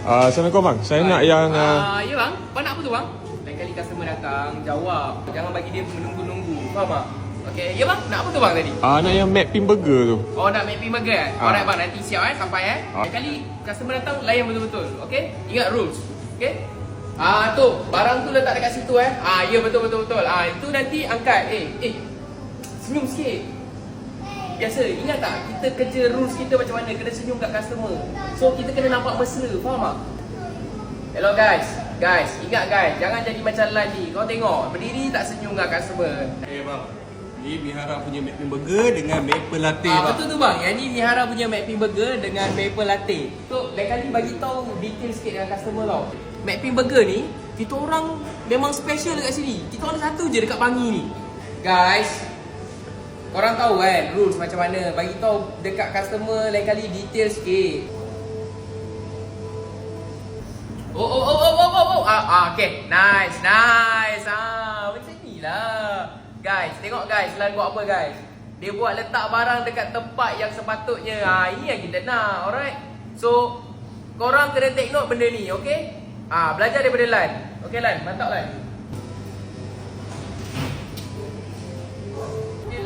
Assalamualaikum bang. Saya nak yang Ya bang, abang nak apa tu bang? Lain kali customer datang, jawab. Jangan bagi dia menunggu-nunggu. Faham tak? Okey, ya bang, nak apa tu bang tadi? nak yang McPin burger tu. Oh, nak McPin burger eh? Alright bang, nanti siap sampai Lain kali customer datang, layan betul-betul. Okey? Ingat rules. Okey? Tu, barang tu letak dekat situ ya betul. Itu nanti angkat. Senyum sikit. Biasa, ingat tak? Kita kerja rules kita macam mana? Kena senyum kat customer. So, kita kena nampak mesra. Faham tak? Hello guys. Guys, ingat guys. Jangan jadi macam Lan ni. Kau tengok, berdiri tak senyum kat customer. Bang, ni Mihara punya McPin burger dengan maple latte bang. Betul tu bang. Yang ni Mihara punya McPin burger dengan maple latte. So, lain kali bagi tahu detail sikit dengan customer tau. McPin burger ni, kita orang memang special dekat sini. Kita orang satu je dekat Bangi ni. Guys, korang tahu kan rules macam mana. Bagi tahu dekat customer lain kali detail sikit. Okay. Nice. Macam ni lah. Guys, tengok guys, Lan buat apa guys? Dia buat letak barang dekat tempat yang sepatutnya. Ini yang kita nak, alright? So, korang kena take note benda ni, okay? Belajar daripada Lan. Okay Lan, mantap Lan.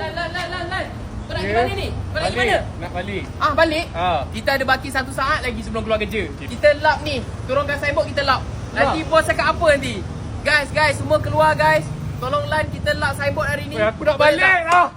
Lan. Kau nak pergi mana ni? Kau nak pergi mana? Nak balik. Balik? Kita ada baki 1 saat lagi sebelum keluar kerja. Kita lap ni. Turunkan signboard, kita lap. Nanti bos cakap apa nanti? Guys, semua keluar guys. Tolong Lan, kita lap signboard hari ni. Aku nak balik lah.